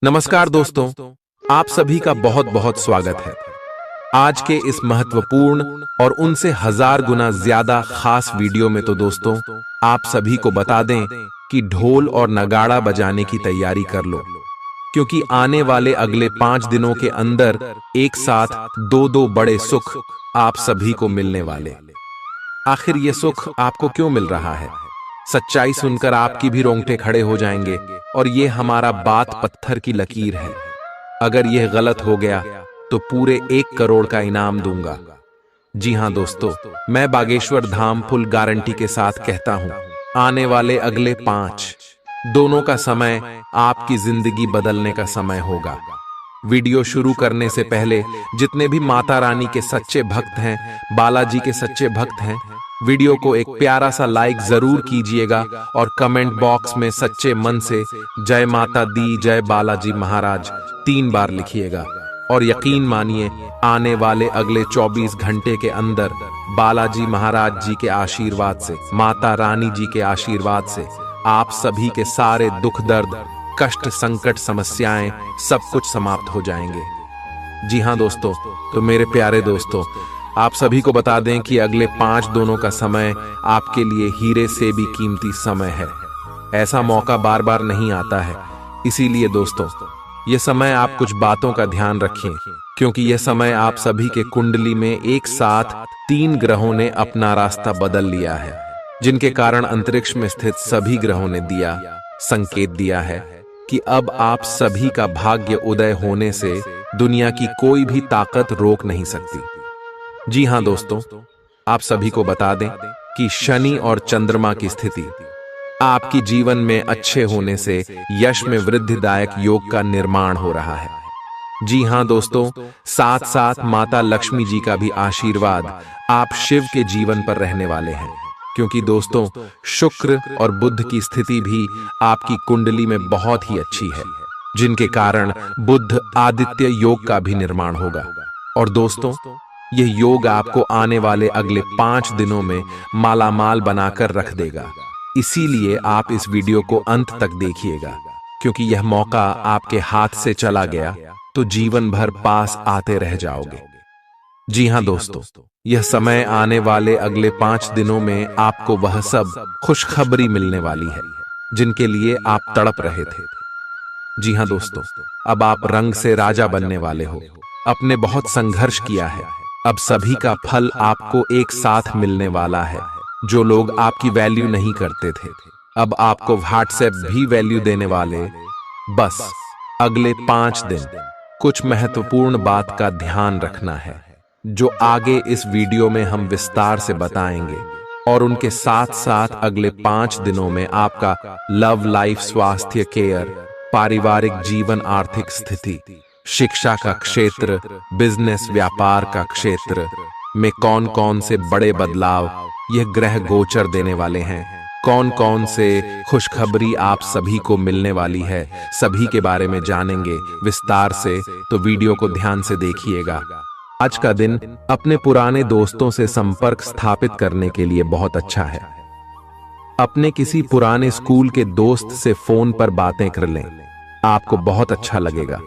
नमस्कार दोस्तों, आप सभी का बहुत बहुत स्वागत है। आज के इस महत्वपूर्ण और उनसे 1000 गुना ज्यादा खास वीडियो में तो दोस्तों आप सभी को बता दें कि ढोल और नगाड़ा बजाने की तैयारी कर लो, क्योंकि आने वाले अगले 5 दिनों के अंदर एक साथ दो बड़े सुख आप सभी को मिलने वाले। आखिर ये सुख आपको क्यों मिल रहा है? सच्चाई सुनकर आपकी भी रोंगटे खड़े हो जाएंगे और ये हमारा बात पत्थर की लकीर है। अगर यह गलत हो गया तो पूरे 1 करोड़ का इनाम दूंगा। जी हां दोस्तों, मैं बागेश्वर धाम फुल गारंटी के साथ कहता हूं, आने वाले अगले 5 दोनों का समय आपकी जिंदगी बदलने का समय होगा। वीडियो शुरू करने से पहले जितने भी माता रानी के सच्चे भक्त हैं, बालाजी के सच्चे भक्त हैं, वीडियो को एक प्यारा सा लाइक जरूर कीजिएगा और कमेंट बॉक्स में सच्चे मन से जय माता दी, जय बालाजी महाराज 3 बार लिखिएगा। और यकीन मानिए, आने वाले अगले 24 घंटे के अंदर बालाजी महाराज जी के आशीर्वाद से, माता रानी जी के आशीर्वाद से आप सभी के सारे दुख दर्द, कष्ट, संकट, समस्याएं सब कुछ समाप्त हो जाएंगे। जी हां दोस्तों, तो मेरे प्यारे दोस्तों, आप सभी को बता दें कि अगले 5 दोनों का समय आपके लिए हीरे से भी कीमती समय है। ऐसा मौका बार बार नहीं आता है। इसीलिए दोस्तों, यह समय आप कुछ बातों का ध्यान रखें, क्योंकि यह समय आप सभी के कुंडली में एक साथ 3 ग्रहों ने अपना रास्ता बदल लिया है, जिनके कारण अंतरिक्ष में स्थित सभी ग्रहों ने संकेत दिया है कि अब आप सभी का भाग्य उदय होने से दुनिया की कोई भी ताकत रोक नहीं सकती। जी हां दोस्तों, आप सभी को बता दें कि शनि और चंद्रमा की स्थिति आपकी जीवन में अच्छे होने से यश में वृद्धिदायक योग का निर्माण हो रहा है। जी हां दोस्तों, साथ साथ माता लक्ष्मी जी का भी आशीर्वाद आप शिव के जीवन पर रहने वाले हैं, क्योंकि दोस्तों शुक्र और बुध की स्थिति भी आपकी कुंडली में बहुत ही अच्छी है, जिनके कारण बुध आदित्य योग का भी निर्माण होगा। और दोस्तों, यह योग आपको आने वाले अगले 5 दिनों में मालामाल बनाकर रख देगा। इसीलिए आप इस वीडियो को अंत तक देखिएगा, क्योंकि यह मौका आपके हाथ से चला गया तो जीवन भर पास आते रह जाओगे। जी हां दोस्तों, यह समय आने वाले अगले 5 दिनों में आपको वह सब खुशखबरी मिलने वाली है जिनके लिए आप तड़प रहे थे। जी हां दोस्तों, अब आप रंग से राजा बनने वाले हो। आपने बहुत संघर्ष किया है, अब सभी का फल आपको एक साथ मिलने वाला है। जो लोग आपकी वैल्यू नहीं करते थे, अब आपको व्हाट्सएप भी वैल्यू देने वाले। बस अगले 5 दिन कुछ महत्वपूर्ण बात का ध्यान रखना है, जो आगे इस वीडियो में हम विस्तार से बताएंगे। और उनके साथ साथ अगले 5 दिनों में आपका लव लाइफ, स्वास्थ्य, केयर, पारिवारिक जीवन, आर्थिक स्थिति, शिक्षा का क्षेत्र, बिजनेस, व्यापार का क्षेत्र में कौन कौन से बड़े बदलाव यह ग्रह गोचर देने वाले हैं, कौन कौन से खुशखबरी आप सभी को मिलने वाली है, सभी के बारे में जानेंगे विस्तार से। तो वीडियो को ध्यान से देखिएगा। आज का दिन अपने पुराने दोस्तों से संपर्क स्थापित करने के लिए बहुत अच्छा है। अपने किसी पुराने स्कूल के दोस्त से फोन पर बातें कर लें, आपको बहुत अच्छा लगेगा।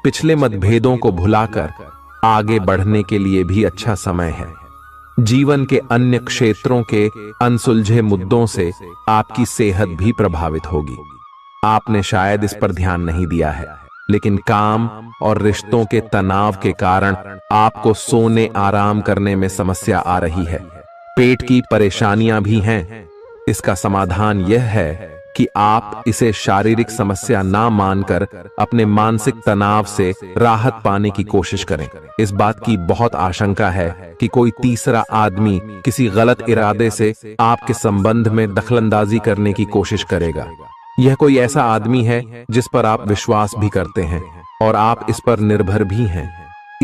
पिछले मतभेदों को भुलाकर आगे बढ़ने के लिए भी अच्छा समय है। जीवन के अन्य क्षेत्रों के अनसुलझे मुद्दों से आपकी सेहत भी प्रभावित होगी। आपने शायद इस पर ध्यान नहीं दिया है, लेकिन काम और रिश्तों के तनाव के कारण आपको सोने, आराम करने में समस्या आ रही है। पेट की परेशानियां भी हैं। इसका समाधान यह है कि आप इसे शारीरिक समस्या ना मानकर अपने मानसिक तनाव से राहत पाने की कोशिश करें। इस बात की बहुत आशंका है कि कोई तीसरा आदमी किसी गलत इरादे से आपके संबंध में दखलंदाजी करने की कोशिश करेगा। यह कोई ऐसा आदमी है जिस पर आप विश्वास भी करते हैं और आप इस पर निर्भर भी हैं।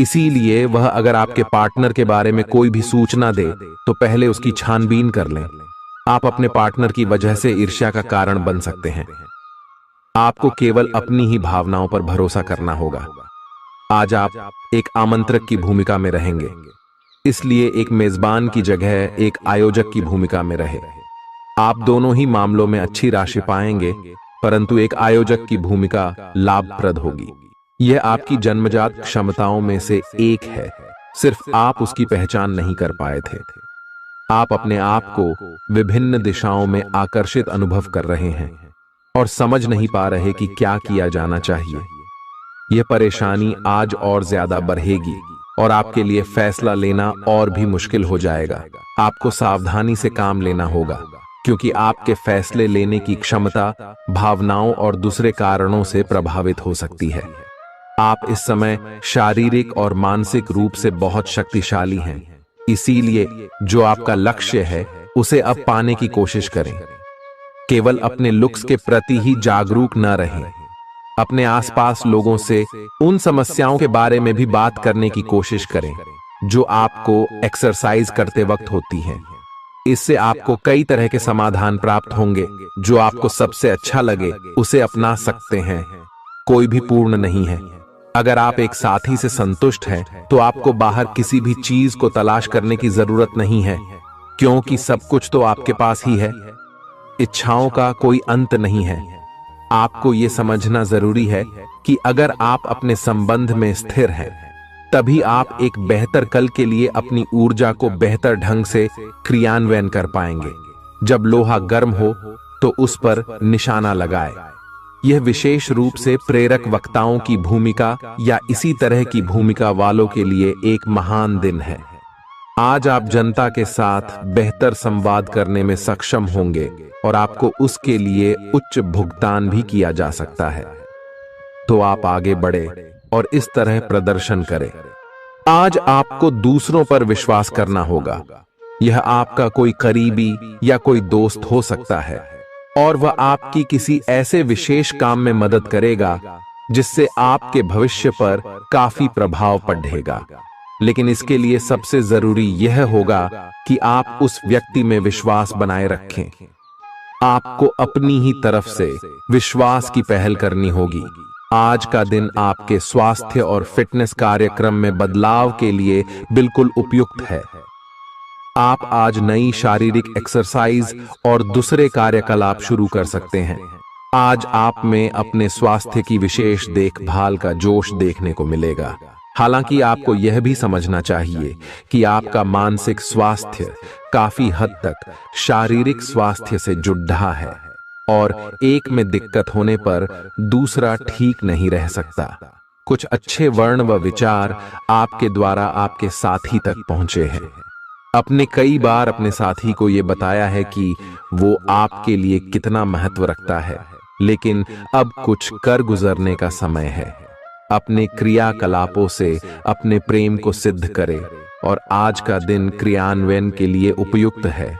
इसीलिए वह अगर आपके पार्टनर के बारे में कोई भी सूचना दे तो पहले उसकी छानबीन कर लें। आप अपने पार्टनर की वजह से ईर्ष्या का कारण बन सकते हैं। आपको केवल अपनी ही भावनाओं पर भरोसा करना होगा। आज आप एक आमंत्रक की भूमिका में रहेंगे, इसलिए एक मेजबान की जगह एक आयोजक की भूमिका में रहे। आप दोनों ही मामलों में अच्छी राशि पाएंगे परंतु एक आयोजक की भूमिका लाभप्रद होगी। यह आपकी जन्मजात क्षमताओं में से एक है, सिर्फ आप उसकी पहचान नहीं कर पाए थे। आप अपने आप को विभिन्न दिशाओं में आकर्षित अनुभव कर रहे हैं और समझ नहीं पा रहे कि क्या किया जाना चाहिए। यह परेशानी आज और ज्यादा बढ़ेगी और आपके लिए फैसला लेना और भी मुश्किल हो जाएगा। आपको सावधानी से काम लेना होगा, क्योंकि आपके फैसले लेने की क्षमता भावनाओं और दूसरे कारणों से प्रभावित हो सकती है। आप इस समय शारीरिक और मानसिक रूप से बहुत शक्तिशाली हैं, इसीलिए जो आपका लक्ष्य है उसे अब पाने की कोशिश करें। केवल अपने लुक्स के प्रति ही जागरूक न रहें, अपने आसपास लोगों से उन समस्याओं के बारे में भी बात करने की कोशिश करें जो आपको एक्सरसाइज करते वक्त होती हैं। इससे आपको कई तरह के समाधान प्राप्त होंगे। जो आपको सबसे अच्छा लगे उसे अपना सकते हैं। कोई भी पूर्ण नहीं है। अगर आप एक साथी से संतुष्ट हैं तो आपको बाहर किसी भी चीज को तलाश करने की जरूरत नहीं है, क्योंकि सब कुछ तो आपके पास ही है। इच्छाओं का कोई अंत नहीं है। आपको यह समझना जरूरी है कि अगर आप अपने संबंध में स्थिर हैं, तभी आप एक बेहतर कल के लिए अपनी ऊर्जा को बेहतर ढंग से क्रियान्वयन कर पाएंगे। जब लोहा गर्म हो तो उस पर निशाना लगाए। यह विशेष रूप से प्रेरक वक्ताओं की भूमिका या इसी तरह की भूमिका वालों के लिए एक महान दिन है। आज आप जनता के साथ बेहतर संवाद करने में सक्षम होंगे और आपको उसके लिए उच्च भुगतान भी किया जा सकता है। तो आप आगे बढ़े और इस तरह प्रदर्शन करें। आज आपको दूसरों पर विश्वास करना होगा। यह आपका कोई करीबी या कोई दोस्त हो सकता है और वह आपकी किसी ऐसे विशेष काम में मदद करेगा जिससे आपके भविष्य पर काफी प्रभाव पड़ेगा। लेकिन इसके लिए सबसे जरूरी यह होगा कि आप उस व्यक्ति में विश्वास बनाए रखें। आपको अपनी ही तरफ से विश्वास की पहल करनी होगी। आज का दिन आपके स्वास्थ्य और फिटनेस कार्यक्रम में बदलाव के लिए बिल्कुल उपयुक्त है। आप आज नई शारीरिक एक्सरसाइज और दूसरे कार्यकलाप शुरू कर सकते हैं। आज आप में अपने स्वास्थ्य की विशेष देखभाल का जोश देखने को मिलेगा। हालांकि आपको यह भी समझना चाहिए कि आपका मानसिक स्वास्थ्य काफी हद तक शारीरिक स्वास्थ्य से जुड़ा है और एक में दिक्कत होने पर दूसरा ठीक नहीं रह सकता। कुछ अच्छे वर्ण व विचार आपके द्वारा आपके साथी तक पहुंचे हैं। अपने कई बार अपने साथी को यह बताया है कि वो आपके लिए कितना महत्व रखता है, लेकिन अब कुछ कर गुजरने का समय है। अपने क्रियाकलापों से अपने प्रेम को सिद्ध करें और आज का दिन क्रियान्वयन के लिए उपयुक्त है।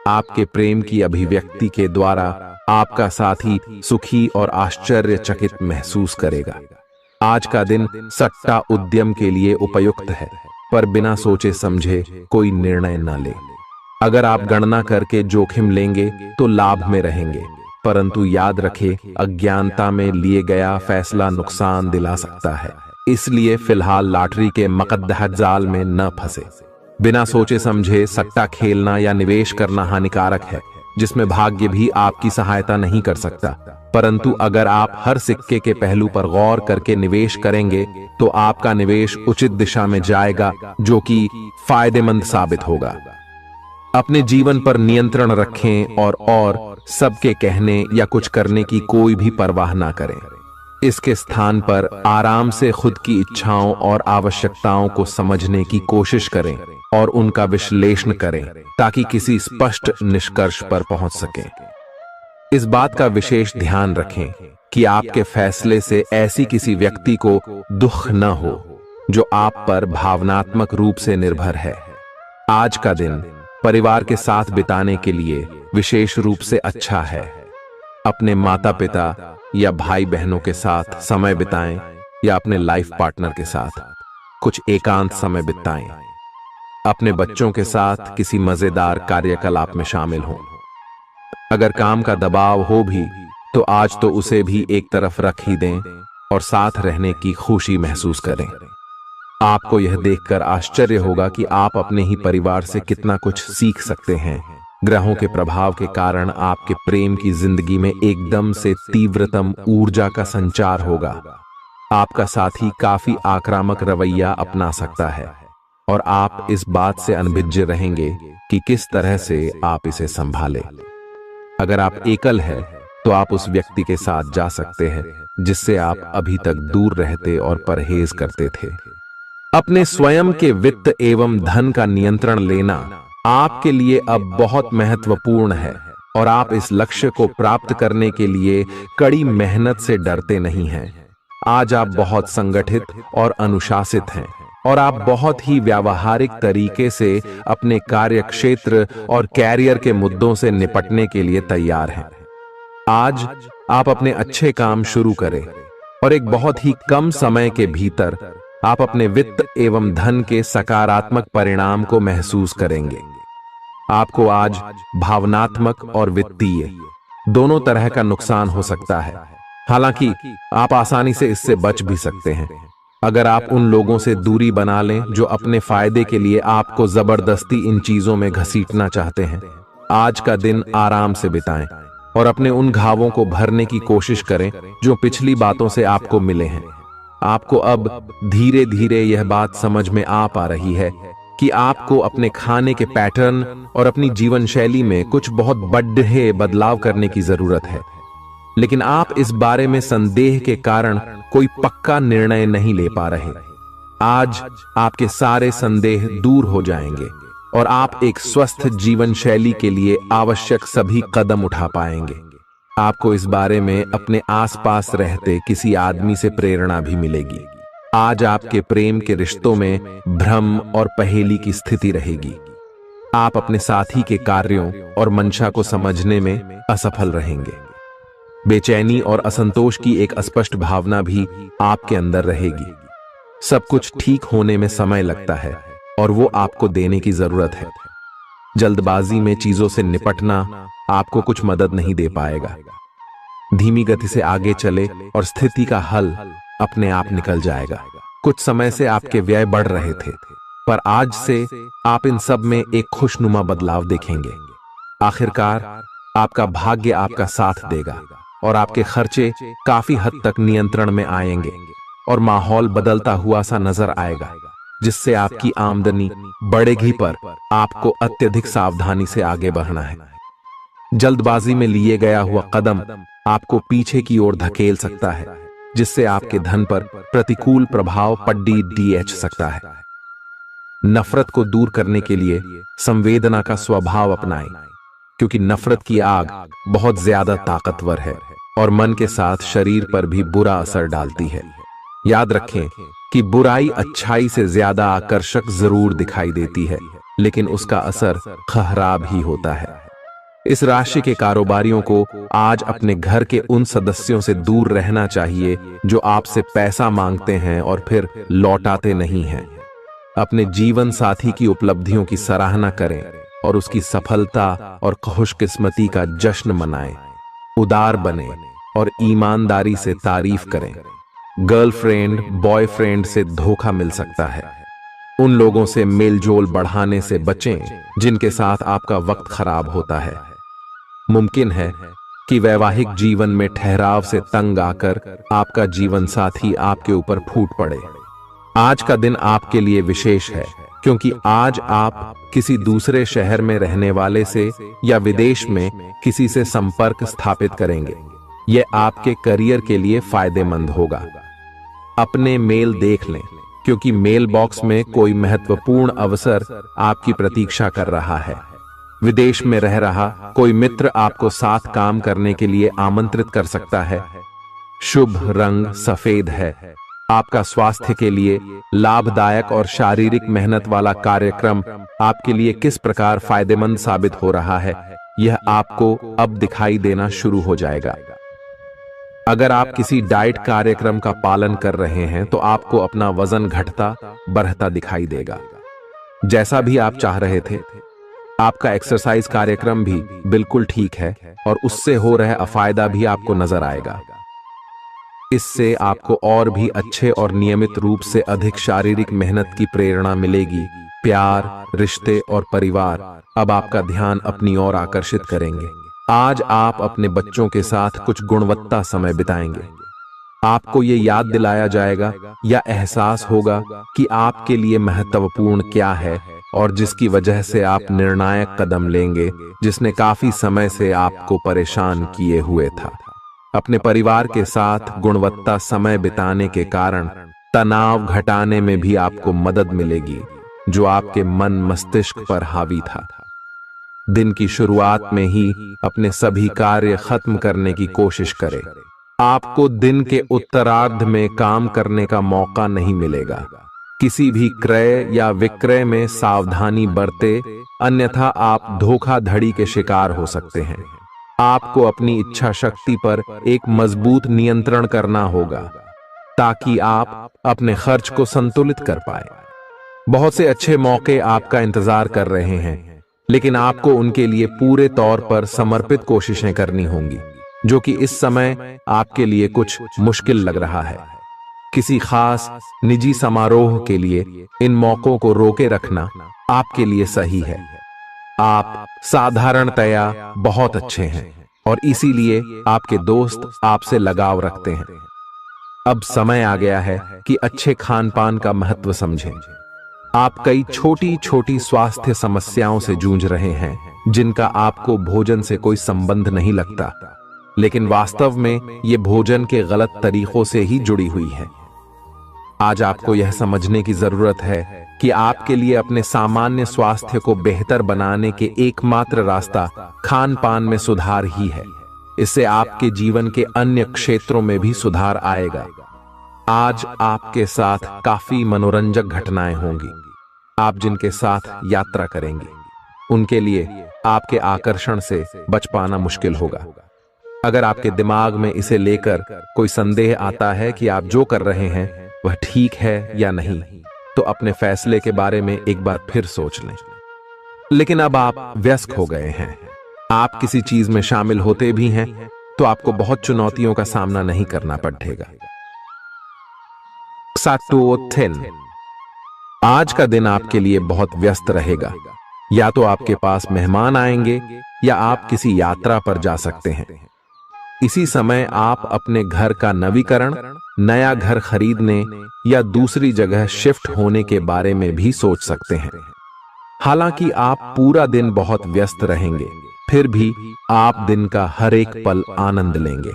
आपके प्रेम की अभिव्यक्ति के द्वारा आपका साथी सुखी और आश्चर्यचकित महसूस करेगा। आज का दिन सट्टा उद्यम के लिए उपयुक्त है, पर बिना सोचे समझे कोई निर्णय न ले। अगर आप गणना करके जोखिम लेंगे तो लाभ में रहेंगे, परंतु याद रखें, अज्ञानता में लिए गया फैसला नुकसान दिला सकता है। इसलिए फिलहाल लॉटरी के मकद्दह जाल में न फंसे। बिना सोचे समझे सट्टा खेलना या निवेश करना हानिकारक है, जिसमें भाग्य भी आपकी सहायता नहीं कर सकता। परंतु अगर आप हर सिक्के के पहलू पर गौर करके निवेश करेंगे तो आपका निवेश उचित दिशा में जाएगा, जो कि फायदेमंद साबित होगा। अपने जीवन पर नियंत्रण रखें और सबके कहने या कुछ करने की कोई भी परवाह ना करें। इसके स्थान पर आराम से खुद की इच्छाओं और आवश्यकताओं को समझने की कोशिश करें और उनका विश्लेषण करें, ताकि किसी स्पष्ट निष्कर्ष पर पहुंच सकें। इस बात का विशेष ध्यान रखें कि आपके फैसले से ऐसी किसी व्यक्ति को दुख न हो जो आप पर भावनात्मक रूप से निर्भर है। आज का दिन परिवार के साथ बिताने के लिए विशेष रूप से अच्छा है। अपने माता पिता या भाई बहनों के साथ समय बिताएं या अपने लाइफ पार्टनर के साथ कुछ एकांत समय बिताएं। अपने बच्चों के साथ किसी मजेदार कार्यकलाप में शामिल हों। अगर काम का दबाव हो भी तो आज तो उसे भी एक तरफ रख ही दें और साथ रहने की खुशी महसूस करें। आपको यह देखकर आश्चर्य होगा कि आप अपने ही परिवार से कितना कुछ सीख सकते हैं, ग्रहों के प्रभाव के कारण आपके प्रेम की जिंदगी में एकदम से तीव्रतम ऊर्जा का संचार होगा। आपका साथी काफी आक्रामक रवैया अपना सकता है और आप इस बात से अनभिज्ञ रहेंगे कि किस तरह से आप इसे संभालें। अगर आप एकल हैं, तो आप उस व्यक्ति के साथ जा सकते हैं जिससे आप अभी तक दूर रहते और परहेज करते थे। अपने स्वयं के वित्त एवं धन का नियंत्रण लेना आपके लिए अब बहुत महत्वपूर्ण है और आप इस लक्ष्य को प्राप्त करने के लिए कड़ी मेहनत से डरते नहीं हैं। आज आप बहुत संगठित और अनुशासित हैं और आप बहुत ही व्यावहारिक तरीके से अपने कार्यक्षेत्र और कैरियर के मुद्दों से निपटने के लिए तैयार हैं। आज आप अपने अच्छे काम शुरू करें और एक बहुत ही कम समय के भीतर आप अपने वित्त एवं धन के सकारात्मक परिणाम को महसूस करेंगे। आपको आज भावनात्मक और वित्तीय दोनों तरह का नुकसान हो सकता है। हालांकि आप आसानी से इससे बच भी सकते हैं अगर आप उन लोगों से दूरी बना लें जो अपने फायदे के लिए आपको जबरदस्ती इन चीजों में घसीटना चाहते हैं। आज का दिन आराम से बिताएं और अपने उन घावों को भरने की कोशिश करें जो पिछली बातों से आपको मिले हैं। आपको अब धीरे धीरे यह बात समझ में आ पा रही है कि आपको अपने खाने के पैटर्न और अपनी जीवन शैली में कुछ बहुत बड़े बदलाव करने की जरूरत है, लेकिन आप इस बारे में संदेह के कारण कोई पक्का निर्णय नहीं ले पा रहे। आज आपके सारे संदेह दूर हो जाएंगे और आप एक स्वस्थ जीवन शैली के लिए आवश्यक सभी कदम उठा पाएंगे। आपको इस बारे में अपने आसपास रहते किसी आदमी से प्रेरणा भी मिलेगी। आज आपके प्रेम के रिश्तों में भ्रम और पहेली की स्थिति रहेगी। आप अपने साथी के कार्यों और मंशा को समझने में असफल रहेंगे। बेचैनी और असंतोष की एक अस्पष्ट भावना भी आपके अंदर रहेगी। सब कुछ ठीक होने में समय लगता है और वो आपको देने की जरूरत है। जल्दबाजी में चीजों से निपटना आपको कुछ मदद नहीं दे पाएगा। धीमी गति से आगे चले और स्थिति का हल अपने आप निकल जाएगा। कुछ समय से आपके व्यय बढ़ रहे थे, पर आज से आप इन सब में एक खुशनुमा बदलाव देखेंगे। आखिरकार आपका भाग्य आपका साथ देगा और आपके खर्चे काफी हद तक नियंत्रण में आएंगे और माहौल बदलता हुआ सा नजर आएगा, जिससे आपकी आमदनी बढ़ेगी, पर आपको अत्यधिक सावधानी से आगे बढ़ना है। जल्दबाजी में लिए गया हुआ कदम आपको पीछे की ओर धकेल सकता है, जिससे आपके धन पर प्रतिकूल प्रभाव पड़ सकता है। नफरत को दूर करने के लिए संवेदना का स्वभाव अपनाएं, क्योंकि नफरत की आग बहुत ज्यादा ताकतवर है और मन के साथ शरीर पर भी बुरा असर डालती है। याद रखें कि बुराई अच्छाई से ज्यादा आकर्षक जरूर दिखाई देती है, लेकिन उसका असर खराब ही होता है। इस राशि के कारोबारियों को आज अपने घर के उन सदस्यों से दूर रहना चाहिए जो आपसे पैसा मांगते हैं और फिर लौटाते नहीं हैं। अपने जीवन साथी की उपलब्धियों की सराहना करें और उसकी सफलता और खुशकिस्मती का जश्न मनाएं। उदार बने और ईमानदारी से तारीफ करें। गर्लफ्रेंड बॉयफ्रेंड से धोखा मिल सकता है। उन लोगों से मेलजोल बढ़ाने से बचें जिनके साथ आपका वक्त खराब होता है। मुमकिन है कि वैवाहिक जीवन में ठहराव से तंग आकर आपका जीवन साथी आपके ऊपर फूट पड़े। आज का दिन आपके लिए विशेष है, क्योंकि आज आप किसी दूसरे शहर में रहने वाले से या विदेश में किसी से संपर्क स्थापित करेंगे। यह आपके करियर के लिए फायदेमंद होगा। अपने मेल देख लें, क्योंकि मेल बॉक्स में कोई महत्वपूर्ण अवसर आपकी प्रतीक्षा कर रहा है। विदेश में रह रहा कोई मित्र आपको साथ काम करने के लिए आमंत्रित कर सकता है। शुभ रंग सफेद है। आपका स्वास्थ्य के लिए लाभदायक और शारीरिक मेहनत वाला कार्यक्रम आपके लिए किस प्रकार फायदेमंद साबित हो रहा है, यह आपको अब दिखाई देना शुरू हो जाएगा। अगर आप किसी डाइट कार्यक्रम का पालन कर रहे हैं तो आपको अपना वजन घटता बढ़ता दिखाई देगा। जैसा भी आप चाह रहे थे, आपका एक्सरसाइज कार्यक्रम भी बिल्कुल ठीक है और उससे हो रहा अफायदा भी आपको नजर आएगा। इससे आपको और भी अच्छे और नियमित रूप से अधिक शारीरिक मेहनत की प्रेरणा मिलेगी प्यार, रिश्ते और परिवार अब आपका ध्यान अपनी ओर आकर्षित करेंगे। आज आप अपने बच्चों के साथ कुछ गुणवत्ता समय बिताएंगे। आपको ये याद दिलाया जाएगा या एहसास होगा कि आपके लिए महत्वपूर्ण क्या है और जिसकी वजह से आप निर्णायक कदम लेंगे, जिसने काफी समय से आपको परेशान किए हुए था। अपने परिवार के साथ गुणवत्ता समय बिताने के कारण तनाव घटाने में भी आपको मदद मिलेगी, जो आपके मन मस्तिष्क पर हावी था। दिन की शुरुआत में ही अपने सभी कार्य खत्म करने की कोशिश करें। आपको दिन के उत्तरार्ध में काम करने का मौका नहीं मिलेगा। किसी भी क्रय या विक्रय में सावधानी बरते, अन्यथा आप धोखाधड़ी के शिकार हो सकते हैं। आपको अपनी इच्छा शक्ति पर एक मजबूत नियंत्रण करना होगा ताकि आप अपने खर्च को संतुलित कर पाए। बहुत से अच्छे मौके आपका इंतजार कर रहे हैं, लेकिन आपको उनके लिए पूरे तौर पर समर्पित कोशिशें करनी होंगी, जो कि इस समय आपके लिए कुछ मुश्किल लग रहा है। किसी खास निजी समारोह के लिए इन मौकों को रोके रखना आपके लिए सही है। आप साधारणतया बहुत अच्छे हैं और इसीलिए आपके दोस्त आपसे लगाव रखते हैं। अब समय आ गया है कि अच्छे खान पान का महत्व समझें। आप कई छोटी छोटी स्वास्थ्य समस्याओं से जूझ रहे हैं, जिनका आपको भोजन से कोई संबंध नहीं लगता, लेकिन वास्तव में ये भोजन के गलत तरीकों से ही जुड़ी हुई है। आज आपको यह समझने की जरूरत है कि आपके लिए अपने सामान्य स्वास्थ्य को बेहतर बनाने के एकमात्र रास्ता खान पान में सुधार ही है। इससे आपके जीवन के अन्य क्षेत्रों में भी सुधार आएगा। आज आपके साथ काफी मनोरंजक घटनाएं होंगी। आप जिनके साथ यात्रा करेंगे, उनके लिए आपके आकर्षण से बच पाना मुश्किल होगा। अगर आपके दिमाग में इसे लेकर कोई संदेह आता है कि आप जो कर रहे हैं वह ठीक है या नहीं, तो अपने फैसले के बारे में एक बार फिर सोच लें। लेकिन अब आप वयस्क हो गए हैं, आप किसी चीज में शामिल होते भी हैं तो आपको बहुत चुनौतियों का सामना नहीं करना पड़ेगा। आज का दिन आपके लिए बहुत व्यस्त रहेगा। या तो आपके पास मेहमान आएंगे या आप किसी यात्रा पर जा सकते हैं। इसी समय आप अपने घर का नवीकरण, नया घर खरीदने या दूसरी जगह शिफ्ट होने के बारे में भी सोच सकते हैं। हालांकि आप पूरा दिन बहुत व्यस्त रहेंगे, फिर भी आप दिन का हर एक पल आनंद लेंगे।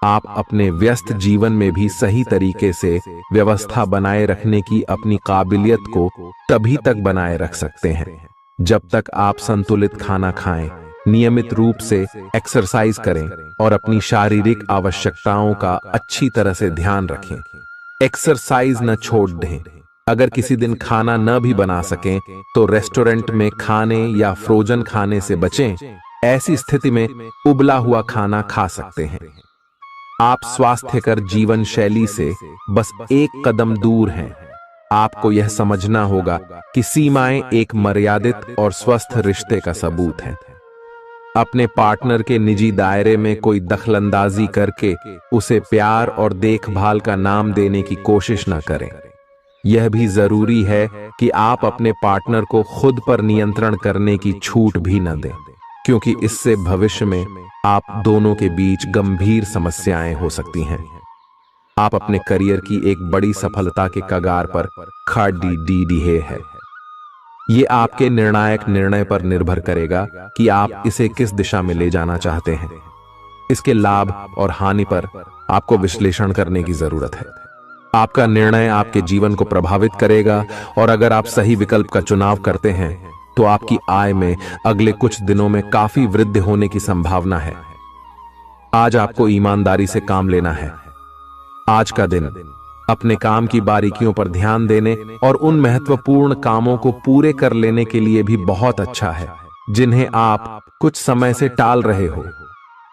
आप अपने व्यस्त जीवन में भी सही तरीके से व्यवस्था बनाए रखने की अपनी काबिलियत को तभी तक बनाए रख सकते हैं जब तक आप संतुलित खाना खाएं, नियमित रूप से एक्सरसाइज करें और अपनी शारीरिक आवश्यकताओं का अच्छी तरह से ध्यान रखें। एक्सरसाइज न छोड़ दें। अगर किसी दिन खाना न भी बना सकें तो रेस्टोरेंट में खाने या फ्रोजन खाने से बचें। ऐसी स्थिति में उबला हुआ खाना खा सकते हैं। आप स्वास्थ्यकर जीवन शैली से बस एक कदम दूर हैं। आपको यह समझना होगा कि सीमाएं एक मर्यादित और स्वस्थ रिश्ते का सबूत हैं। अपने पार्टनर के निजी दायरे में कोई दखलंदाजी करके उसे प्यार और देखभाल का नाम देने की कोशिश न करें। यह भी जरूरी है कि आप अपने पार्टनर को खुद पर नियंत्रण करने की छूट भी न दें, क्योंकि इससे भविष्य में आप दोनों के बीच गंभीर समस्याएं हो सकती हैं। आप अपने करियर की एक बड़ी सफलता के कगार पर खड़ी है। ये आपके निर्णायक निर्णय पर निर्भर करेगा कि आप इसे किस दिशा में ले जाना चाहते हैं। इसके लाभ और हानि पर आपको विश्लेषण करने की जरूरत है। आपका निर्णय आपके जीवन को प्रभावित करेगा और अगर आप सही विकल्प का चुनाव करते हैं तो आपकी आय में अगले कुछ दिनों में काफी वृद्धि होने की संभावना है। आज आपको ईमानदारी से काम लेना है। आज का दिन अपने काम की बारीकियों पर ध्यान देने और उन महत्वपूर्ण कामों को पूरे कर लेने के लिए भी बहुत अच्छा है जिन्हें आप कुछ समय से टाल रहे हो।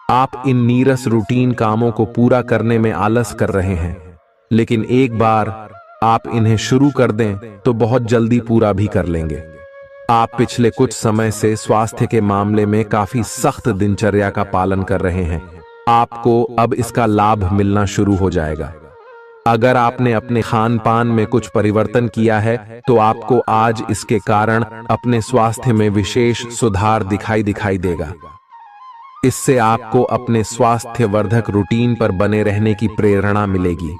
आप इन नीरस रूटीन कामों को पूरा करने में आलस कर रहे हैं, लेकिन एक बार आप इन्हें शुरू कर दें तो बहुत जल्दी पूरा भी कर लेंगे। आप पिछले कुछ समय से स्वास्थ्य के मामले में काफी सख्त दिनचर्या का पालन कर रहे हैं। आपको अब इसका लाभ मिलना शुरू हो जाएगा। अगर आपने अपने खान पान में कुछ परिवर्तन किया है तो आपको आज इसके कारण अपने स्वास्थ्य में विशेष सुधार दिखाई देगा। इससे आपको अपने स्वास्थ्यवर्धक रूटीन पर बने रहने की प्रेरणा मिलेगी।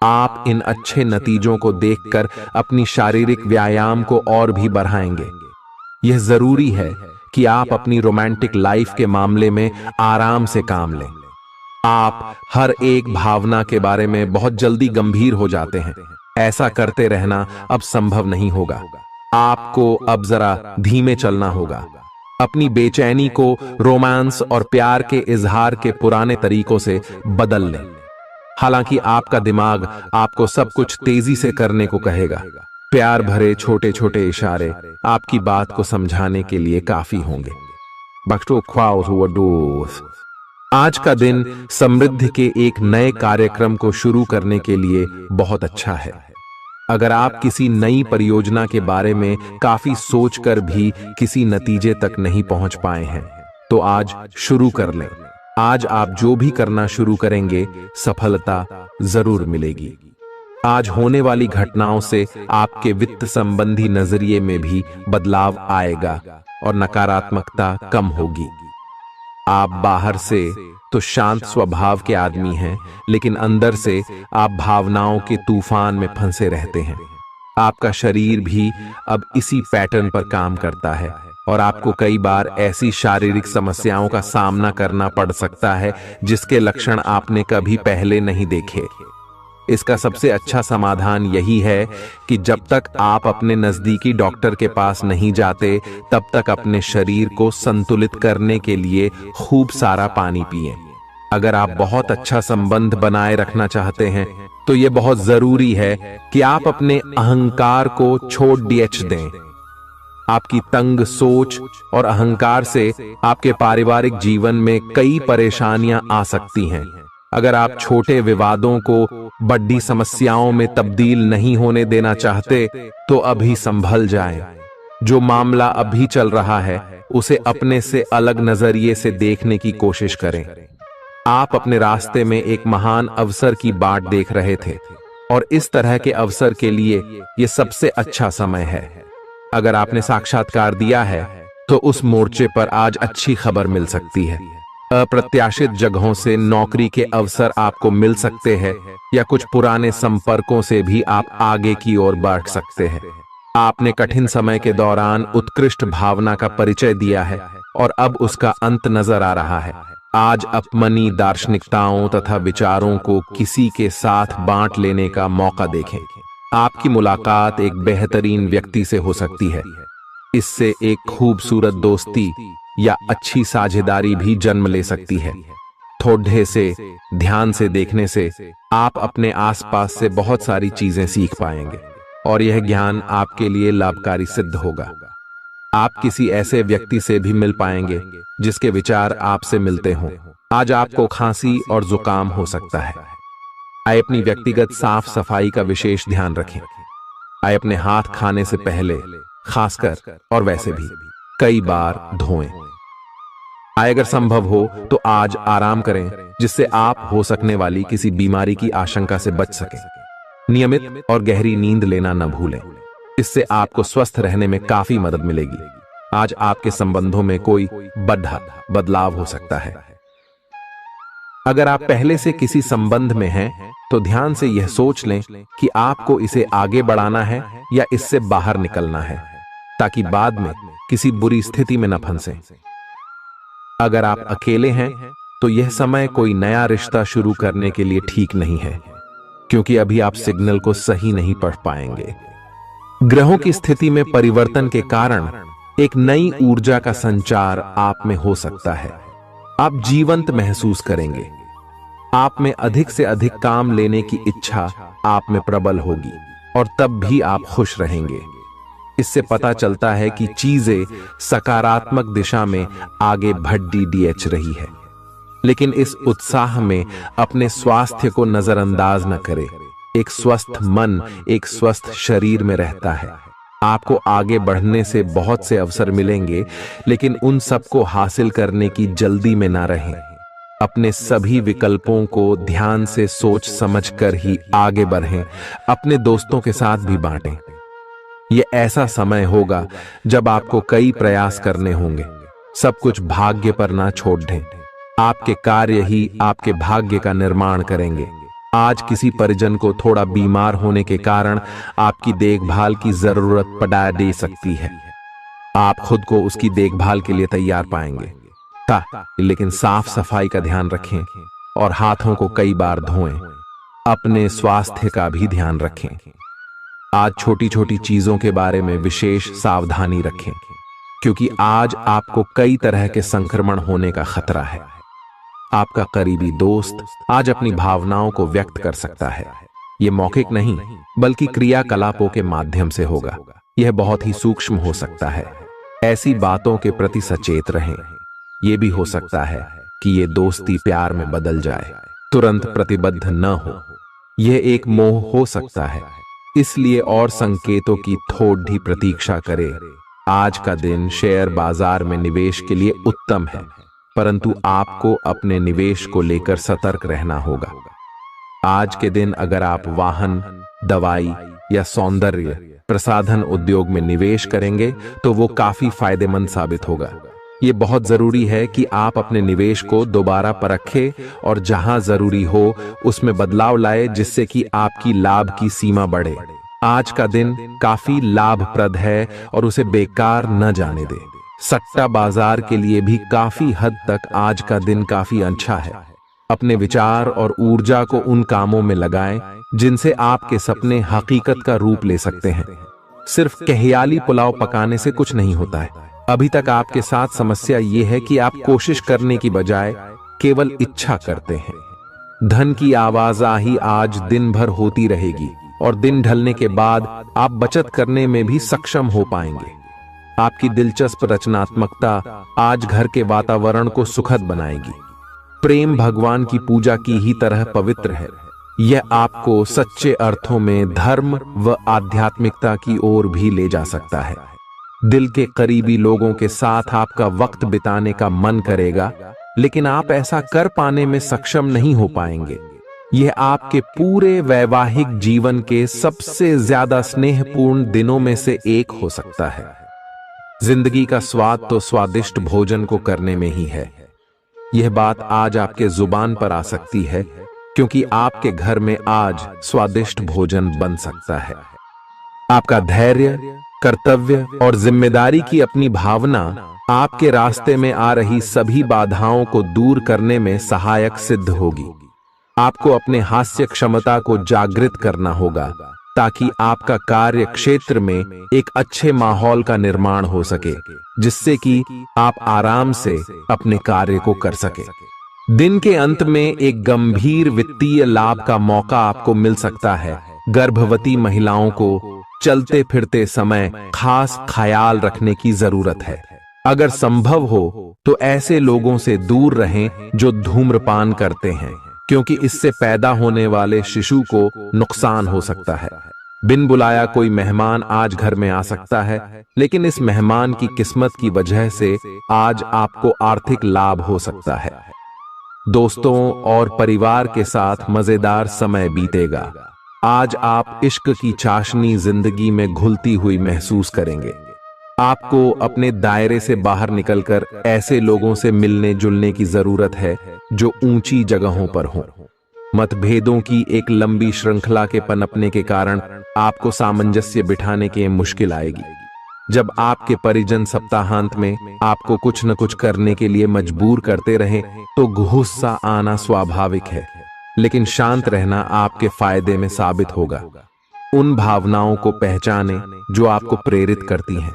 आप इन अच्छे नतीजों को देखकर अपनी शारीरिक व्यायाम को और भी बढ़ाएंगे। यह जरूरी है कि आप अपनी रोमांटिक लाइफ के मामले में आराम से काम लें। आप हर एक भावना के बारे में बहुत जल्दी गंभीर हो जाते हैं। ऐसा करते रहना अब संभव नहीं होगा। आपको अब जरा धीमे चलना होगा। अपनी बेचैनी को रोमांस और प्यार के इजहार के पुराने तरीकों से बदल लें। हालांकि आपका दिमाग आपको सब कुछ तेजी से करने को कहेगा। प्यार भरे छोटे छोटे इशारे आपकी बात को समझाने के लिए काफी होंगे। आज का दिन समृद्धि के एक नए कार्यक्रम को शुरू करने के लिए बहुत अच्छा है। अगर आप किसी नई परियोजना के बारे में काफी सोचकर भी किसी नतीजे तक नहीं पहुंच पाए हैं तो आज शुरू कर लें। आज आप जो भी करना शुरू करेंगे सफलता जरूर मिलेगी। आज होने वाली घटनाओं से आपके वित्त संबंधी नजरिए में भी बदलाव आएगा और नकारात्मकता कम होगी। आप बाहर से तो शांत स्वभाव के आदमी हैं, लेकिन अंदर से आप भावनाओं के तूफान में फंसे रहते हैं। आपका शरीर भी अब इसी पैटर्न पर काम करता है और आपको कई बार ऐसी शारीरिक समस्याओं का सामना करना पड़ सकता है जिसके लक्षण आपने कभी पहले नहीं देखे। इसका सबसे अच्छा समाधान यही है कि जब तक आप अपने नजदीकी डॉक्टर के पास नहीं जाते तब तक अपने शरीर को संतुलित करने के लिए खूब सारा पानी पिएं। अगर आप बहुत अच्छा संबंध बनाए रखना चाहते हैं तो यह बहुत जरूरी है कि आप अपने अहंकार को छोड़ दें। आपकी तंग सोच और अहंकार से आपके पारिवारिक जीवन में कई परेशानियां आ सकती हैं। अगर आप छोटे विवादों को बड़ी समस्याओं में तब्दील नहीं होने देना चाहते तो अभी संभल जाएं। जो मामला अभी चल रहा है उसे अपने से अलग नजरिए से देखने की कोशिश करें। आप अपने रास्ते में एक महान अवसर की बाट देख रहे थे और इस तरह के अवसर के लिए यह सबसे अच्छा समय है। अगर आपने साक्षात्कार दिया है तो उस मोर्चे पर आज अच्छी खबर मिल सकती है। अप्रत्याशित जगहों से नौकरी के अवसर आपको मिल सकते हैं या कुछ पुराने संपर्कों से भी आप आगे की ओर बढ़ सकते हैं। आपने कठिन समय के दौरान उत्कृष्ट भावना का परिचय दिया है और अब उसका अंत नजर आ रहा है। आज अपनी दार्शनिकताओं तथा विचारों को किसी के साथ बांट लेने का मौका देखें। आपकी मुलाकात एक बेहतरीन व्यक्ति से हो सकती है। इससे एक खूबसूरत दोस्ती या अच्छी साझेदारी भी जन्म ले सकती है। थोड़े से ध्यान से देखने से आप अपने आसपास से बहुत सारी चीजें सीख पाएंगे और यह ज्ञान आपके लिए लाभकारी सिद्ध होगा। आप किसी ऐसे व्यक्ति से भी मिल पाएंगे जिसके विचार आपसे मिलते हों। आज आपको खांसी और जुकाम हो सकता है। आइए अपनी व्यक्तिगत साफ सफाई का विशेष ध्यान रखें। आइए अपने हाथ खाने से पहले खासकर और वैसे भी कई बार धोएं। आइए अगर संभव हो तो आज आराम करें जिससे आप हो सकने वाली किसी बीमारी की आशंका से बच सकें। नियमित और गहरी नींद लेना न भूलें। इससे आपको स्वस्थ रहने में काफी मदद मिलेगी। आज आपके संबंधों में कोई बड़ा बदलाव हो सकता है। अगर आप पहले से किसी संबंध में हैं तो ध्यान से यह सोच लें कि आपको इसे आगे बढ़ाना है या इससे बाहर निकलना है, ताकि बाद में किसी बुरी स्थिति में न फंसें। अगर आप अकेले हैं तो यह समय कोई नया रिश्ता शुरू करने के लिए ठीक नहीं है, क्योंकि अभी आप सिग्नल को सही नहीं पढ़ पाएंगे। ग्रहों की स्थिति में परिवर्तन के कारण एक नई ऊर्जा का संचार आप में हो सकता है। आप जीवंत महसूस करेंगे। आप में अधिक से अधिक काम लेने की इच्छा आप में प्रबल होगी और तब भी आप खुश रहेंगे। इससे पता चलता है कि चीजें सकारात्मक दिशा में आगे बढ़ रही है। लेकिन इस उत्साह में अपने स्वास्थ्य को नजरअंदाज न करें। एक स्वस्थ मन एक स्वस्थ शरीर में रहता है। आपको आगे बढ़ने से बहुत से अवसर मिलेंगे, लेकिन उन सबको हासिल करने की जल्दी में ना रहें। अपने सभी विकल्पों को ध्यान से सोच समझकर ही आगे बढ़ें। अपने दोस्तों के साथ भी बांटें। यह ऐसा समय होगा जब आपको कई प्रयास करने होंगे। सब कुछ भाग्य पर ना छोड़ दें। आपके कार्य ही आपके भाग्य का निर्माण करेंगे। आज किसी परिजन को थोड़ा बीमार होने के कारण आपकी देखभाल की जरूरत पड़ा दे सकती है। आप खुद को उसकी देखभाल के लिए तैयार पाएंगे। लेकिन साफ सफाई का ध्यान रखें और हाथों को कई बार धोएं। अपने स्वास्थ्य का भी ध्यान रखें। आज छोटी छोटी चीजों के बारे में विशेष सावधानी रखें, क्योंकि आज आपको कई तरह के संक्रमण होने का खतरा है। आपका करीबी दोस्त आज अपनी भावनाओं को व्यक्त कर सकता है। यह मौखिक नहीं, बल्कि क्रियाकलापों के माध्यम से होगा। यह बहुत ही सूक्ष्म हो सकता है। ऐसी बातों के प्रति सचेत रहें। यह भी हो सकता है कि यह दोस्ती प्यार में बदल जाए। तुरंत प्रतिबद्ध न हो। यह एक मोह हो सकता है, इसलिए और संकेतों की थोड़ी प्रतीक्षा करें। आज का दिन शेयर बाजार में निवेश के लिए उत्तम है, परंतु आपको अपने निवेश को लेकर सतर्क रहना होगा। आज के दिन अगर आप वाहन, दवाई या सौंदर्य प्रसाधन उद्योग में निवेश करेंगे तो वो काफी फायदेमंद साबित होगा। ये बहुत जरूरी है कि आप अपने निवेश को दोबारा परखें और जहां जरूरी हो उसमें बदलाव लाए, जिससे कि आपकी लाभ की सीमा बढ़े। आज का दिन काफी लाभप्रद है और उसे बेकार न जाने दें। सट्टा बाजार के लिए भी काफी हद तक आज का दिन काफी अच्छा है। अपने विचार और ऊर्जा को उन कामों में लगाएं जिनसे आपके सपने हकीकत का रूप ले सकते हैं। सिर्फ कहियाली पुलाव पकाने से कुछ नहीं होता है। अभी तक आपके साथ समस्या यह है कि आप कोशिश करने की बजाय केवल इच्छा करते हैं। धन की आवाजाही आज दिन भर होती रहेगी और दिन ढलने के बाद आप बचत करने में भी सक्षम हो पाएंगे। आपकी दिलचस्प रचनात्मकता आज घर के वातावरण को सुखद बनाएगी। प्रेम भगवान की पूजा की ही तरह पवित्र है। यह आपको सच्चे अर्थों में धर्म व आध्यात्मिकता की ओर भी ले जा सकता है। दिल के करीबी लोगों के साथ आपका वक्त बिताने का मन करेगा, लेकिन आप ऐसा कर पाने में सक्षम नहीं हो पाएंगे। यह आपके पूरे वैवाहिक जीवन के सबसे ज्यादा स्नेहपूर्ण दिनों में से एक हो सकता है। जिंदगी का स्वाद तो स्वादिष्ट भोजन को करने में ही है। यह बात आज आपके जुबान पर आ सकती है, क्योंकि आपके घर में आज स्वादिष्ट भोजन बन सकता है। आपका धैर्य, कर्तव्य और जिम्मेदारी की अपनी भावना आपके रास्ते में आ रही सभी बाधाओं को दूर करने में सहायक सिद्ध होगी। आपको अपने हास्य क्षमता को जागृत करना होगा, ताकि आपका कार्य क्षेत्र में एक अच्छे माहौल का निर्माण हो सके, जिससे कि आप आराम से अपने कार्य को कर सके। दिन के अंत में एक गंभीर वित्तीय लाभ का मौका आपको मिल सकता है। गर्भवती महिलाओं को चलते फिरते समय खास ख्याल रखने की जरूरत है। अगर संभव हो तो ऐसे लोगों से दूर रहें जो धूम्रपान करते हैं, क्योंकि इससे पैदा होने वाले शिशु को नुकसान हो सकता है। बिन बुलाया कोई मेहमान आज घर में आ सकता है, लेकिन इस मेहमान की किस्मत की वजह से आज आपको आर्थिक लाभ हो सकता है। दोस्तों और परिवार के साथ मजेदार समय बीतेगा। आज आप इश्क की चाशनी जिंदगी में घुलती हुई महसूस करेंगे। आपको अपने दायरे से बाहर निकलकर ऐसे लोगों से मिलने जुलने की जरूरत है जो ऊंची जगहों पर हों। मतभेदों की एक लंबी श्रृंखला के पनपने के कारण आपको सामंजस्य बिठाने की मुश्किल आएगी। जब आपके परिजन सप्ताहांत में आपको कुछ न कुछ करने के लिए मजबूर करते रहें, तो गुस्सा आना स्वाभाविक है, लेकिन शांत रहना आपके फायदे में साबित होगा। उन भावनाओं को पहचानें जो आपको प्रेरित करती हैं।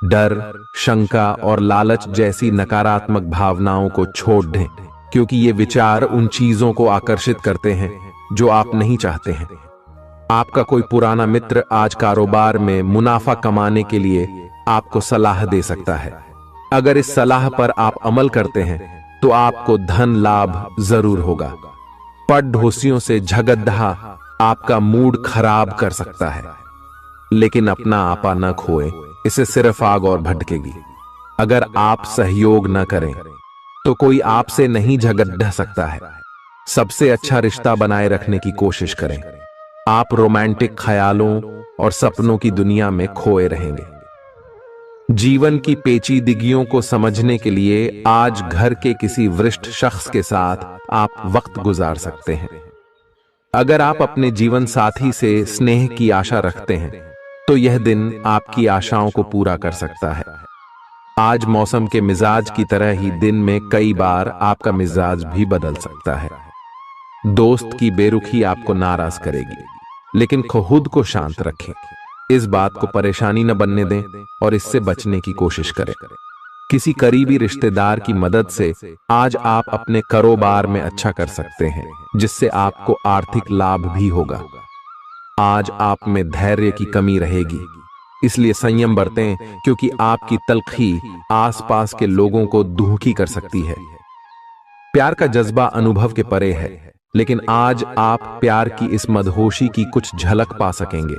डर, शंका और लालच जैसी नकारात्मक भावनाओं को छोड़ दें, क्योंकि ये विचार उन चीजों को आकर्षित करते हैं जो आप नहीं चाहते हैं। आपका कोई पुराना मित्र आज कारोबार में मुनाफा कमाने के लिए आपको सलाह दे सकता है। अगर इस सलाह पर आप अमल करते हैं तो आपको धन लाभ जरूर होगा। पड़ोसियों से झगड़ा आपका मूड खराब कर सकता है, लेकिन अपना आपा न खोएं, इससे सिर्फ आग और भड़केगी। अगर आप सहयोग न करें तो कोई आपसे नहीं झगड़ सकता है। सबसे अच्छा रिश्ता बनाए रखने की कोशिश करें। आप रोमांटिक ख्यालों और सपनों की दुनिया में खोए रहेंगे। जीवन की पेचीदगियों को समझने के लिए आज घर के किसी वरिष्ठ शख्स के साथ आप वक्त गुजार सकते हैं। अगर आप अपने जीवन साथी से स्नेह की आशा रखते हैं तो यह दिन आपकी आशाओं को पूरा कर सकता है। आज मौसम के मिजाज की तरह ही दिन में कई बार आपका मिजाज भी बदल सकता है। दोस्त की बेरुखी आपको नाराज करेगी, लेकिन खुद को शांत रखें। इस बात को परेशानी न बनने दें और इससे बचने की कोशिश करें। किसी करीबी रिश्तेदार की मदद से आज आप अपने कारोबार में अच्छा कर सकते हैं, जिससे आपको आर्थिक लाभ भी होगा। आज आप में धैर्य की कमी रहेगी, इसलिए संयम बरतें, क्योंकि आपकी तल्खी आसपास के लोगों को दुखी कर सकती है। प्यार का जज्बा अनुभव के परे है, लेकिन आज आप प्यार की इस मदहोशी की कुछ झलक पा सकेंगे।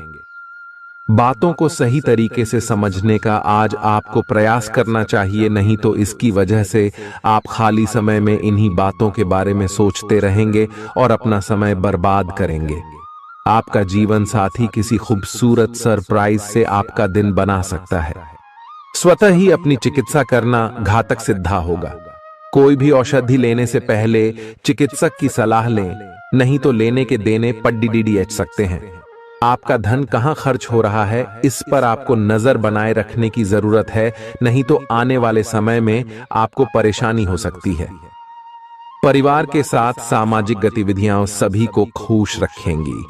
बातों को सही तरीके से समझने का आज आपको प्रयास करना चाहिए, नहीं तो इसकी वजह से आप खाली समय में इन्हीं बातों के बारे में सोचते रहेंगे और अपना समय बर्बाद करेंगे। आपका जीवन साथी किसी खूबसूरत सरप्राइज से आपका दिन बना सकता है। स्वतः ही अपनी चिकित्सा करना घातक सिद्धा होगा। कोई भी औषधि लेने से पहले चिकित्सक की सलाह लें, नहीं तो लेने के देने पड्डीडीएच सकते हैं। आपका धन कहां खर्च हो रहा है, इस पर आपको नजर बनाए रखने की जरूरत है, नहीं तो आने वाले समय में आपको परेशानी हो सकती है। परिवार के साथ सामाजिक गतिविधियां सभी को खुश रखेंगी।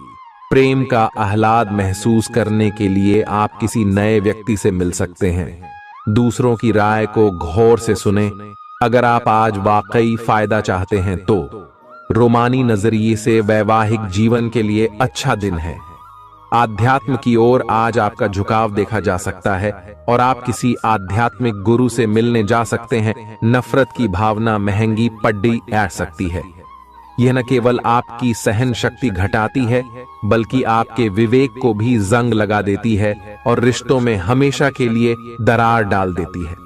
प्रेम का आह्लाद महसूस करने के लिए आप किसी नए व्यक्ति से मिल सकते हैं। दूसरों की राय को गौर से सुनें। अगर आप आज वाकई फायदा चाहते हैं तो रोमानी नजरिए से वैवाहिक जीवन के लिए अच्छा दिन है। आध्यात्म की ओर आज आपका झुकाव देखा जा सकता है और आप किसी आध्यात्मिक गुरु से मिलने जा सकते हैं। नफरत की भावना महंगी पड्डी आ सकती है। यह न केवल आपकी सहन शक्ति घटाती है, बल्कि आपके विवेक को भी जंग लगा देती है और रिश्तों में हमेशा के लिए दरार डाल देती है।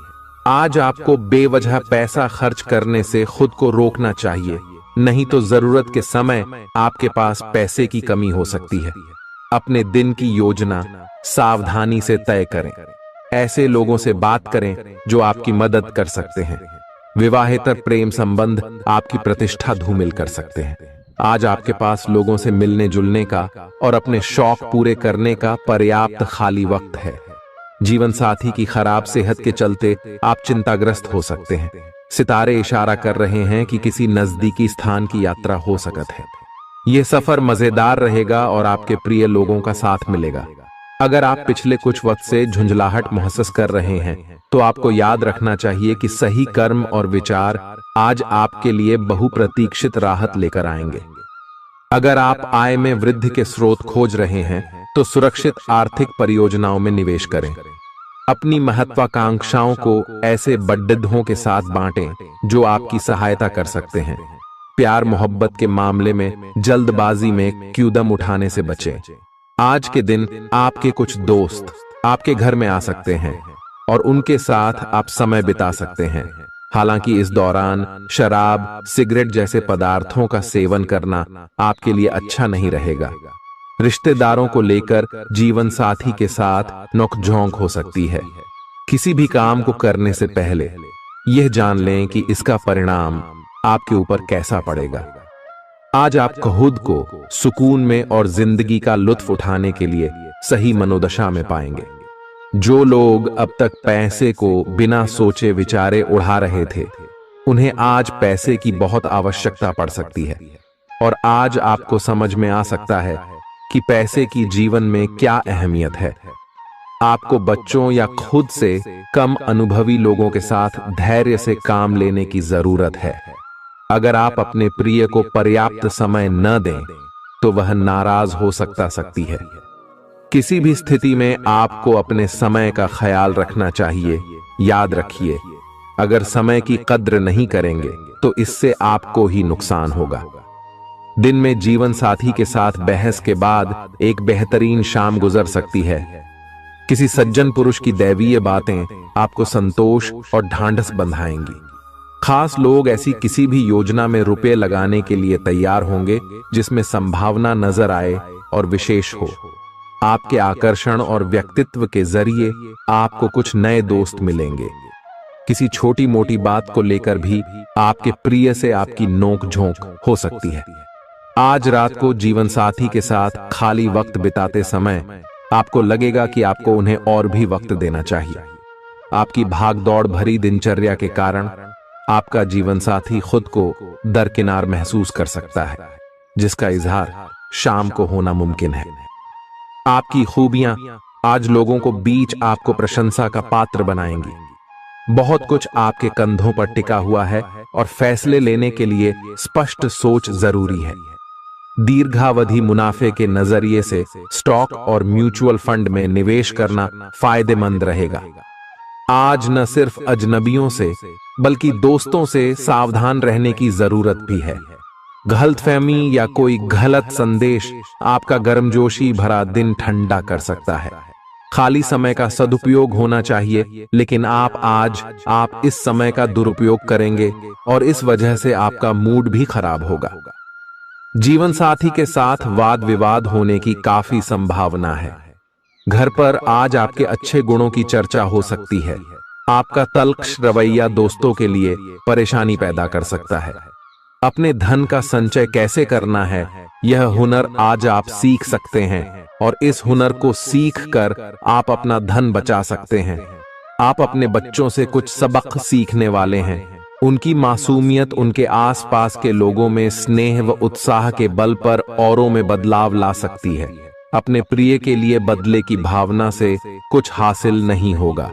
आज आपको बेवजह पैसा खर्च करने से खुद को रोकना चाहिए, नहीं तो जरूरत के समय आपके पास पैसे की कमी हो सकती है। अपने दिन की योजना सावधानी से तय करें। ऐसे लोगों से बात करें जो आपकी मदद कर सकते हैं। विवाहेतर प्रेम संबंध आपकी प्रतिष्ठा धूमिल कर सकते हैं। आज आपके पास लोगों से मिलने जुलने का और अपने शौक पूरे करने का पर्याप्त खाली वक्त है। जीवन साथी की खराब सेहत के चलते आप चिंताग्रस्त हो सकते हैं। सितारे इशारा कर रहे हैं कि किसी नजदीकी स्थान की यात्रा हो सकती है। यह सफर मजेदार रहेगा और आपके प्रिय लोगों का साथ मिलेगा। अगर आप पिछले कुछ वक्त से झुंझलाहट महसूस कर रहे हैं तो आपको याद रखना चाहिए कि सही कर्म और विचार आज आपके लिए बहुप्रतीक्षित राहत लेकर आएंगे। अगर आप आय में वृद्धि के स्रोत खोज रहे हैं तो सुरक्षित आर्थिक परियोजनाओं में निवेश करें। अपनी महत्वाकांक्षाओं को ऐसे बड्ढों के साथ बांटें जो आपकी सहायता कर सकते हैं। प्यार मोहब्बत के मामले में जल्दबाजी में कदम उठाने से बचें। आज के दिन आपके कुछ दोस्त आपके घर में आ सकते हैं और उनके साथ आप समय बिता सकते हैं। हालांकि इस दौरान शराब, सिगरेट जैसे पदार्थों का सेवन करना आपके लिए अच्छा नहीं रहेगा। रिश्तेदारों को लेकर जीवन साथी के साथ नोकझोंक हो सकती है। किसी भी काम को करने से पहले यह जान लें कि इसका परिणाम आपके ऊपर कैसा पड़ेगा। आज आप खुद को सुकून में और जिंदगी का लुत्फ उठाने के लिए सही मनोदशा में पाएंगे। जो लोग अब तक पैसे को बिना सोचे विचारे उड़ा रहे थे, उन्हें आज पैसे की बहुत आवश्यकता पड़ सकती है और आज आपको समझ में आ सकता है कि पैसे की जीवन में क्या अहमियत है। आपको बच्चों या खुद से कम अनुभवी लोगों के साथ धैर्य से काम लेने की जरूरत है। अगर आप अपने प्रिय को पर्याप्त समय न दें तो वह नाराज हो सकती है। किसी भी स्थिति में आपको अपने समय का ख्याल रखना चाहिए। याद रखिए, अगर समय की कद्र नहीं करेंगे तो इससे आपको ही नुकसान होगा। दिन में जीवन साथी के साथ बहस के बाद एक बेहतरीन शाम गुजर सकती है। किसी सज्जन पुरुष की दैवीय बातें आपको संतोष और ढांढस बंधाएंगी। खास लोग ऐसी किसी भी योजना में रुपए लगाने के लिए तैयार होंगे जिसमें संभावना नजर आए और विशेष हो। आपके आकर्षण और व्यक्तित्व के जरिए आपको कुछ नए दोस्त मिलेंगे। किसी छोटी मोटी बात को लेकर भी आपके प्रिय से आपकी नोक झोंक हो सकती है। आज रात को जीवन साथी के साथ खाली वक्त बिताते समय आपको लगेगा कि आपको उन्हें और भी वक्त देना चाहिए। आपकी भागदौड़ भरी दिनचर्या के कारण आपका जीवन साथी खुद को दरकिनार महसूस कर सकता है, जिसका इजहार शाम को होना मुमकिन है। आपकी खूबियां आज लोगों को बीच आपको प्रशंसा का पात्र बनाएंगी। बहुत कुछ आपके कंधों पर टिका हुआ है और फैसले लेने के लिए स्पष्ट सोच जरूरी है। दीर्घावधि मुनाफे के नजरिए से स्टॉक और म्यूचुअल फंड में निवेश करना फायदेमंद रहेगा। आज न सिर्फ अजनबियों से बल्कि दोस्तों से सावधान रहने की जरूरत भी है। गलतफहमी या कोई गलत संदेश आपका गर्मजोशी भरा दिन ठंडा कर सकता है। खाली समय का सदुपयोग होना चाहिए, लेकिन आप इस समय का दुरुपयोग करेंगे और इस वजह से आपका मूड भी खराब होगा। जीवन साथी के साथ वाद विवाद होने की काफी संभावना है। घर पर आज आपके अच्छे गुणों की चर्चा हो सकती है। आपका तल्ख रवैया दोस्तों के लिए परेशानी पैदा कर सकता है। अपने धन का संचय कैसे करना है, यह हुनर आज आप सीख सकते हैं और इस हुनर को सीख कर आप अपना धन बचा सकते हैं। आप अपने बच्चों से कुछ सबक सीखने वाले हैं। उनकी मासूमियत उनके आसपास के लोगों में स्नेह व उत्साह के बल पर औरों में बदलाव ला सकती है। अपने प्रिय के लिए बदले की भावना से कुछ हासिल नहीं होगा।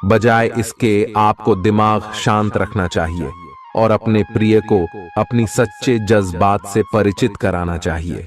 बजाय इसके आपको दिमाग शांत रखना चाहिए और अपने प्रिय को अपनी सच्चे जज्बात से परिचित कराना चाहिए।